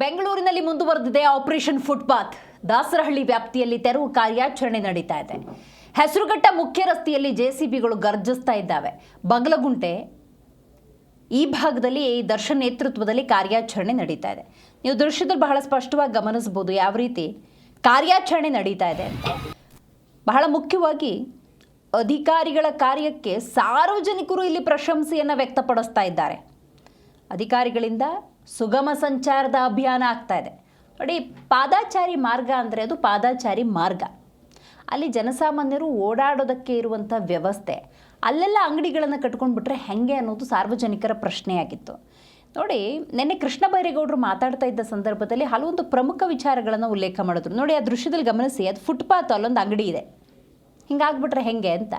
ಬೆಂಗಳೂರಿನಲ್ಲಿ ಮುಂದುವರೆದಿದೆ operation footpath. Dasarahalli ವ್ಯಾಪ್ತಿಯಲ್ಲಿ ತೆರವು ಕಾರ್ಯಾಚರಣೆ ನಡೀತಾ ಇದೆ. ಹೆಸರುಘಟ್ಟ ಮುಖ್ಯ ರಸ್ತೆಯಲ್ಲಿ ಜೆಸಿಬಿಗಳು ಗರ್ಜಿಸ್ತಾ ಇದ್ದಾವೆ. ಬಗಲಗುಂಟೆ ಈ ಭಾಗದಲ್ಲಿ ದರ್ಶನ್ ನೇತೃತ್ವದಲ್ಲಿ ಕಾರ್ಯಾಚರಣೆ ನಡೀತಾ ಇದೆ. ನೀವು ದೃಶ್ಯದಲ್ಲಿ ಬಹಳ ಸ್ಪಷ್ಟವಾಗಿ ಗಮನಿಸಬಹುದು ಯಾವ ರೀತಿ ಕಾರ್ಯಾಚರಣೆ ನಡೀತಾ ಇದೆ ಅಂತ. ಬಹಳ ಮುಖ್ಯವಾಗಿ ಅಧಿಕಾರಿಗಳ ಕಾರ್ಯಕ್ಕೆ ಸಾರ್ವಜನಿಕರು ಇಲ್ಲಿ ಪ್ರಶಂಸೆಯನ್ನು ವ್ಯಕ್ತಪಡಿಸ್ತಾ ಇದ್ದಾರೆ. ಅಧಿಕಾರಿಗಳಿಂದ ಸುಗಮ ಸಂಚಾರದ ಅಭಿಯಾನ ಆಗ್ತಾ ಇದೆ. ನೋಡಿ, ಪಾದಾಚಾರಿ ಮಾರ್ಗ ಅಂದರೆ ಅದು ಪಾದಾಚಾರಿ ಮಾರ್ಗ. ಅಲ್ಲಿ ಜನಸಾಮಾನ್ಯರು ಓಡಾಡೋದಕ್ಕೆ ಇರುವಂಥ ವ್ಯವಸ್ಥೆ, ಅಲ್ಲೆಲ್ಲ ಅಂಗಡಿಗಳನ್ನು ಕಟ್ಕೊಂಡ್ಬಿಟ್ರೆ ಹೆಂಗೆ ಅನ್ನೋದು ಸಾರ್ವಜನಿಕರ ಪ್ರಶ್ನೆಯಾಗಿತ್ತು. ನೋಡಿ, ನಿನ್ನೆ ಕೃಷ್ಣ ಬೈರೇಗೌಡರು ಮಾತಾಡ್ತಾ ಇದ್ದ ಸಂದರ್ಭದಲ್ಲಿ ಹಲವೊಂದು ಪ್ರಮುಖ ವಿಚಾರಗಳನ್ನು ಉಲ್ಲೇಖ ಮಾಡಿದ್ರು. ನೋಡಿ, ಆ ದೃಶ್ಯದಲ್ಲಿ ಗಮನಿಸಿ, ಅದು ಫುಟ್ಪಾತ್, ಅಲ್ಲೊಂದು ಅಂಗಡಿ ಇದೆ. ಹಿಂಗಾಗ್ಬಿಟ್ರೆ ಹೆಂಗೆ ಅಂತ.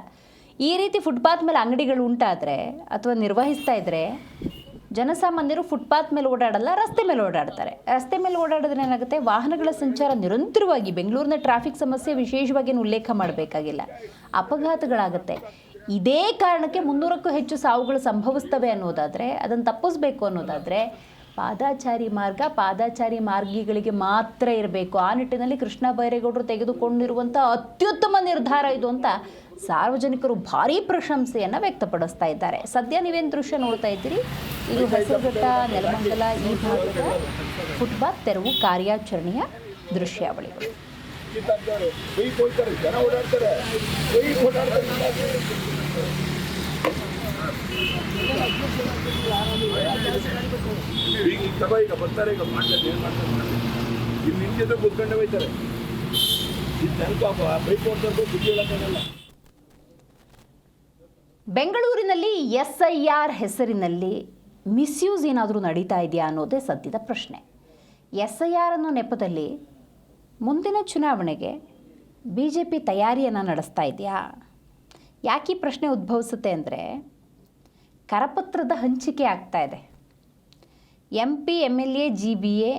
ಈ ರೀತಿ ಫುಟ್ಪಾತ್ ಮೇಲೆ ಅಂಗಡಿಗಳು ಉಂಟಾದರೆ ಅಥವಾ ನಿರ್ವಹಿಸ್ತಾ ಇದ್ದರೆ ಜನಸಾಮಾನ್ಯರು ಫುಟ್ಪಾತ್ ಮೇಲೆ ಓಡಾಡಲ್ಲ, ರಸ್ತೆ ಮೇಲೆ ಓಡಾಡ್ತಾರೆ. ರಸ್ತೆ ಮೇಲೆ ಓಡಾಡಿದ್ರೆ ಏನಾಗುತ್ತೆ, ವಾಹನಗಳ ಸಂಚಾರ ನಿರಂತರವಾಗಿ, ಬೆಂಗಳೂರಿನ ಟ್ರಾಫಿಕ್ ಸಮಸ್ಯೆ ವಿಶೇಷವಾಗಿ ಉಲ್ಲೇಖ ಮಾಡಬೇಕಾಗಿಲ್ಲ, ಅಪಘಾತಗಳಾಗುತ್ತೆ. ಇದೇ ಕಾರಣಕ್ಕೆ 300ಕ್ಕೂ ಹೆಚ್ಚು ಸಾವುಗಳು ಸಂಭವಿಸ್ತವೆ ಅನ್ನೋದಾದರೆ, ಅದನ್ನು ತಪ್ಪಿಸ್ಬೇಕು ಅನ್ನೋದಾದರೆ ಪಾದಾಚಾರಿ ಮಾರ್ಗ ಪಾದಾಚಾರಿ ಮಾರ್ಗಿಗಳಿಗೆ ಮಾತ್ರ ಇರಬೇಕು. ಆ ನಿಟ್ಟಿನಲ್ಲಿ ಕೃಷ್ಣ ಬೈರೇಗೌಡರು ತೆಗೆದುಕೊಂಡಿರುವಂಥ ಅತ್ಯುತ್ತಮ ನಿರ್ಧಾರ ಇದು ಅಂತ ಸಾರ್ವಜನಿಕರು ಭಾರೀ ಪ್ರಶಂಸೆಯನ್ನು ವ್ಯಕ್ತಪಡಿಸ್ತಾ ಇದ್ದಾರೆ. ಸದ್ಯ ನೀವೇನು ದೃಶ್ಯ ನೋಡ್ತಾ ಇದ್ದೀರಿ, ಇದು ಹೆಸರುಘಟ್ಟ, ನೆಲಮಂಗಲ ಈ ಭಾಗದ ಫುಟ್ಪಾತ್ ತೆರವು ಕಾರ್ಯಾಚರಣೆಯ ದೃಶ್ಯಾವಳಿಗಳು. ಈಗ ಬರ್ತಾರೆ, ಈಗ ಮಾಡ್ತಾರೆ, ಏನು ಮಾಡ್ತಾರೆ, ಇಲ್ಲಿ ನಿಂತಿದ್ರೆ ಕೂತ್ಕೊಂಡೆ ಹೋಯ್ತಾರೆ. ಬೈಕ್ ಓಡಿಸೋದು ಬುದ್ಧಿ ಹೇಳೋಕ್ಕಾಗಲ್ಲ. ಬೆಂಗಳೂರಿನಲ್ಲಿ SIR ಹೆಸರಿನಲ್ಲಿ ಮಿಸ್ಯೂಸ್ ಏನಾದರೂ ನಡೀತಾ ಇದೆಯಾ ಅನ್ನೋದೇ ಸದ್ಯದ ಪ್ರಶ್ನೆ. SIR ಅನ್ನೋ ನೆಪದಲ್ಲಿ ಮುಂದಿನ ಚುನಾವಣೆಗೆ BJP ತಯಾರಿಯನ್ನು ನಡೆಸ್ತಾ ಇದೆಯಾ? ಯಾಕೆ ಈ ಪ್ರಶ್ನೆ ಉದ್ಭವಿಸುತ್ತೆ ಅಂದರೆ, ಕರಪತ್ರದ ಹಂಚಿಕೆ ಆಗ್ತಾ ಇದೆ. MP, MLA, GBA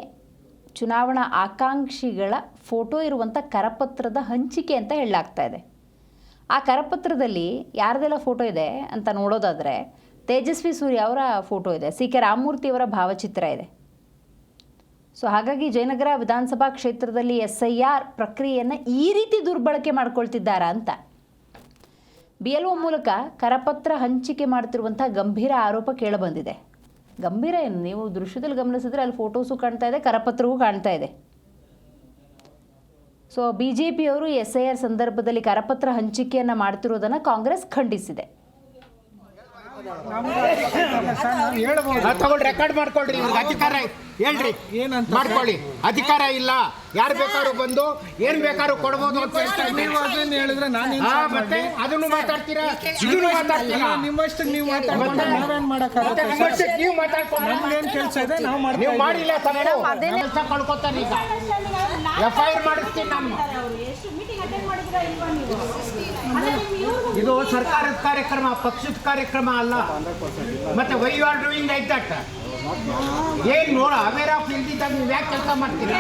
ಚುನಾವಣಾ ಆಕಾಂಕ್ಷಿಗಳ ಫೋಟೋ ಇರುವಂಥ ಕರಪತ್ರದ ಹಂಚಿಕೆ ಅಂತ ಹೇಳಲಾಗ್ತಾ ಇದೆ. ಆ ಕರಪತ್ರದಲ್ಲಿ ಯಾರದೆಲ್ಲ ಫೋಟೋ ಇದೆ ಅಂತ ನೋಡೋದಾದರೆ, ತೇಜಸ್ವಿ ಸೂರ್ಯ ಅವರ ಫೋಟೋ ಇದೆ, CK ರಾಮಮೂರ್ತಿ ಅವರ ಭಾವಚಿತ್ರ ಇದೆ. ಸೊ ಹಾಗಾಗಿ ಜಯನಗರ ವಿಧಾನಸಭಾ ಕ್ಷೇತ್ರದಲ್ಲಿ SIR ಪ್ರಕ್ರಿಯೆಯನ್ನು ಈ ರೀತಿ ದುರ್ಬಳಕೆ ಮಾಡ್ಕೊಳ್ತಿದ್ದಾರಾ ಅಂತ BLO ಮೂಲಕ ಕರಪತ್ರ ಹಂಚಿಕೆ ಮಾಡ್ತಿರುವಂಥ ಗಂಭೀರ ಆರೋಪ ಕೇಳಬಂದಿದೆ. ಗಂಭೀರ ಏನು, ನೀವು ದೃಶ್ಯದಲ್ಲಿ ಗಮನಿಸಿದ್ರೆ ಅಲ್ಲಿ ಫೋಟೋಸು ಕಾಣ್ತಾ ಇದೆ, ಕರಪತ್ರವೂ ಕಾಣ್ತಾ ಇದೆ. ಸೊ BJP ಅವರು SIR ಸಂದರ್ಭದಲ್ಲಿ ಕರಪತ್ರ ಹಂಚಿಕೆಯನ್ನು ಮಾಡ್ತಿರೋದನ್ನು ಕಾಂಗ್ರೆಸ್ ಖಂಡಿಸಿದೆ. ರೆಕಾರ್ಡ್ ಮಾಡ್ಕೊಳ್ರಿ, ಅಧಿಕಾರ ಹೇಳ್ರಿ, ಏನಂತ ಮಾಡ್ಕೊಳ್ಳಿ. ಅಧಿಕಾರ ಇಲ್ಲ, ಯಾರು ಬೇಕಾದ್ರೂ ಬಂದು ಏನ್ ಬೇಕಾದ್ರೂ ಕೊಡ್ಬೋದು ಅಂತ ಹೇಳಿದ್ರೆ ಮತ್ತೆ ಅದನ್ನು ಮಾತಾಡ್ತೀರಾ, ಇದನ್ನು ಮಾತಾಡ್ತೀರಾ. ನಿಮ್ಮಷ್ಟು ನೀವು ನಾವೇನ್ ಮಾಡಕ್ಕಾಗುತ್ತೆ, ನೀವು ಮಾತಾಡ್ಕೊಂಡು ನಮ್ಗೇನ್ ಕೆಲಸ ಇದೆ ನಾವು ಮಾಡ್ತೀವಿ. ನೀವು ಮಾಡಿಲ್ಲ ಕೆಲಸ ಕಳ್ಕೊತಾನೆ. ಈಗ FIR ಮಾಡಿಸ್ತೀನಿ ನಾನು. ಇದು ಸರ್ಕಾರದ ಕಾರ್ಯಕ್ರಮ, ಪಕ್ಷದ ಕಾರ್ಯಕ್ರಮ ಅಲ್ಲ. ಮತ್ತೆ why you are doing like that? ಏನ್ ನೋಡ, ಅವೇರ್ ಆಫ್ ಇಲ್ದಿದ್ದಾಗ ನೀವು ಯಾಕೆ ಕೆಲಸ ಮಾಡ್ತೀರಾ?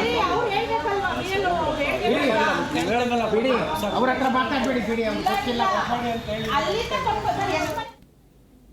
ಬಿಡಿ, ಅವ್ರ ಹತ್ರ ಮಾತಾಡ್ಬೇಡಿ, ಬಿಡಿ, ಅವ್ರಿಗೆ ಗೊತ್ತಿಲ್ಲ.